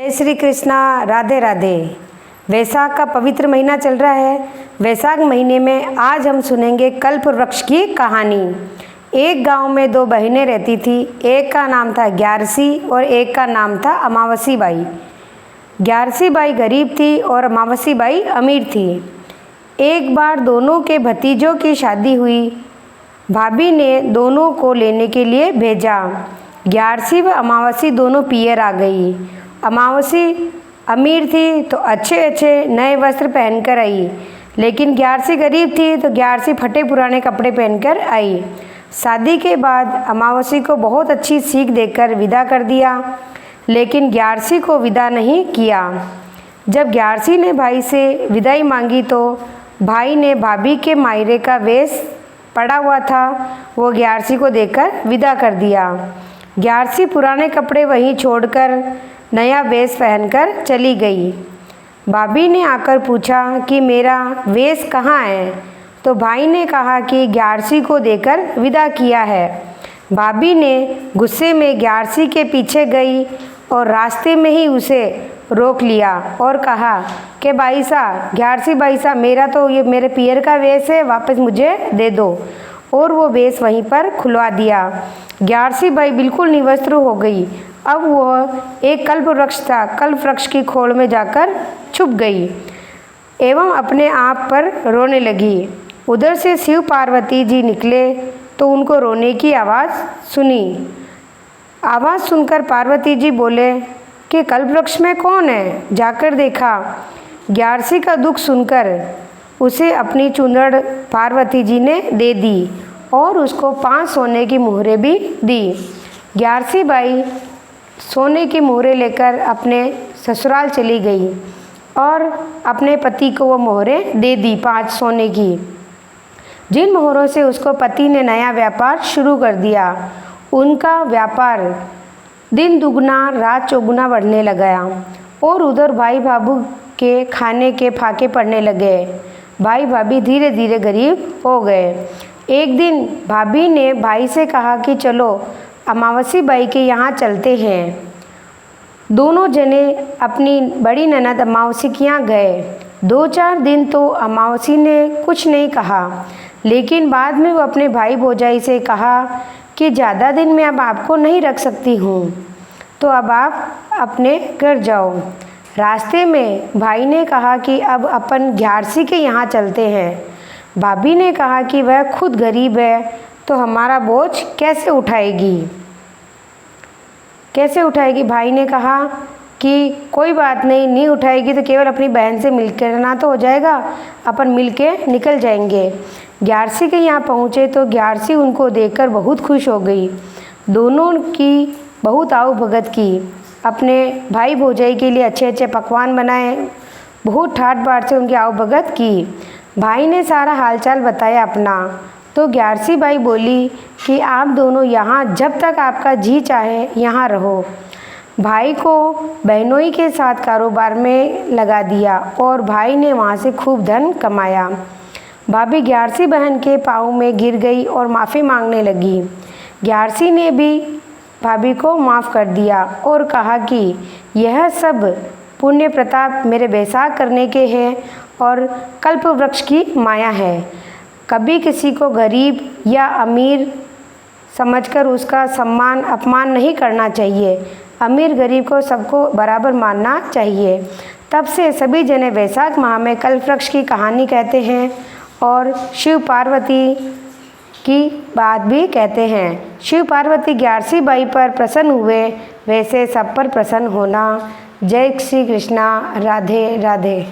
जय श्री कृष्णा। राधे राधे। वैसाख का पवित्र महीना चल रहा है। वैसाख महीने में आज हम सुनेंगे कल्प वृक्ष की कहानी। एक गांव में दो बहनें रहती थी। एक का नाम था ग्यारसी और एक का नाम था अमावसी बाई। ग्यारसी बाई गरीब थी और अमावसी बाई अमीर थी। एक बार दोनों के भतीजों की शादी हुई। भाभी ने दोनों को लेने के लिए भेजा। ग्यारसी व अमावसी दोनों पियर आ गई। अमावसी अमीर थी तो अच्छे अच्छे नए वस्त्र पहनकर आई, लेकिन ग्यारसी गरीब थी तो ग्यारसी फटे पुराने कपड़े पहनकर आई। शादी के बाद अमावसी को बहुत अच्छी सीख देकर विदा कर दिया, लेकिन ग्यारसी को विदा नहीं किया। जब ग्यारसी ने भाई से विदाई मांगी तो भाई ने भाभी के मायरे का वेश पड़ा हुआ था वो ग्यारसी को देकर विदा कर दिया। ग्यारसी पुराने कपड़े वहीं छोड़कर नया वेश पहनकर चली गई। भाभी ने आकर पूछा कि मेरा वेश कहाँ है, तो भाई ने कहा कि ग्यारसी को देकर विदा किया है। भाभी ने गुस्से में ग्यारसी के पीछे गई और रास्ते में ही उसे रोक लिया और कहा कि भाई साहब, ग्यारसी भाई साहब, मेरा तो ये मेरे पियर का वेश है, वापस मुझे दे दो। और वो वेश वहीं पर खुलवा दिया। ग्यारसी बाई बिल्कुल निवस्त्र हो गई। अब वह एक कल्प वृक्ष था। कल्प वृक्ष की खोल में जाकर छुप गई एवं अपने आप पर रोने लगी। उधर से शिव पार्वती जी निकले तो उनको रोने की आवाज़ सुनी। आवाज़ सुनकर पार्वती जी बोले कि कल्प वृक्ष में कौन है। जाकर देखा। ग्यारसी का दुख सुनकर उसे अपनी चुंदड़ पार्वती जी ने दे दी और उसको 5 सोने की मोहरें भी दी। ग्यारसी बाई सोने की मोहरें लेकर अपने ससुराल चली गई और अपने पति को वो मोहरें दे दी 5 सोने की, जिन मोहरों से उसको पति ने नया व्यापार शुरू कर दिया। उनका व्यापार दिन दुगना रात चौगुना बढ़ने लगा और उधर भाई बाबू के खाने के फाके पड़ने लगे। भाई भाभी धीरे धीरे गरीब हो गए। एक दिन भाभी ने भाई से कहा कि चलो अमावसी बाई के यहाँ चलते हैं। दोनों जने अपनी बड़ी ननद अमावसी के यहाँ गए। 2-4 दिन तो अमावसी ने कुछ नहीं कहा, लेकिन बाद में वो अपने भाई भौजाई से कहा कि ज़्यादा दिन मैं अब आपको नहीं रख सकती हूँ, तो अब आप अपने घर जाओ। रास्ते में भाई ने कहा कि अब अपन ग्यारसी के यहाँ चलते हैं। भाभी ने कहा कि वह खुद गरीब है तो हमारा बोझ कैसे उठाएगी। भाई ने कहा कि कोई बात नहीं, नहीं उठाएगी तो केवल अपनी बहन से मिलकर ना तो हो जाएगा, अपन मिलके निकल जाएंगे। ग्यारसी के यहाँ पहुँचे तो ग्यारसी उनको देखकर बहुत खुश हो गई। दोनों की बहुत आओ भगत की। अपने भाई भौजाई के लिए अच्छे अच्छे पकवान बनाए, बहुत ठाट बाट से उनकी आओ भगत की। भाई ने सारा हालचाल बताया अपना, तो ग्यारसी बाई बोली कि आप दोनों यहाँ जब तक आपका जी चाहे यहाँ रहो। भाई को बहनोई के साथ कारोबार में लगा दिया और भाई ने वहाँ से खूब धन कमाया। भाभी ग्यारसी बहन के पाँव में गिर गई और माफ़ी मांगने लगी। ग्यारसी ने भी भाभी को माफ़ कर दिया और कहा कि यह सब पुण्य प्रताप मेरे वैसाख करने के हैं और कल्प वृक्ष की माया है। कभी किसी को गरीब या अमीर समझकर उसका सम्मान अपमान नहीं करना चाहिए। अमीर गरीब को सबको बराबर मानना चाहिए। तब से सभी जने वैसाख माह में कल्प वृक्ष की कहानी कहते हैं और शिव पार्वती की बात भी कहते हैं। शिव पार्वती ग्यारसी बाई पर प्रसन्न हुए, वैसे सब पर प्रसन्न होना। जय श्री कृष्णा। राधे राधे।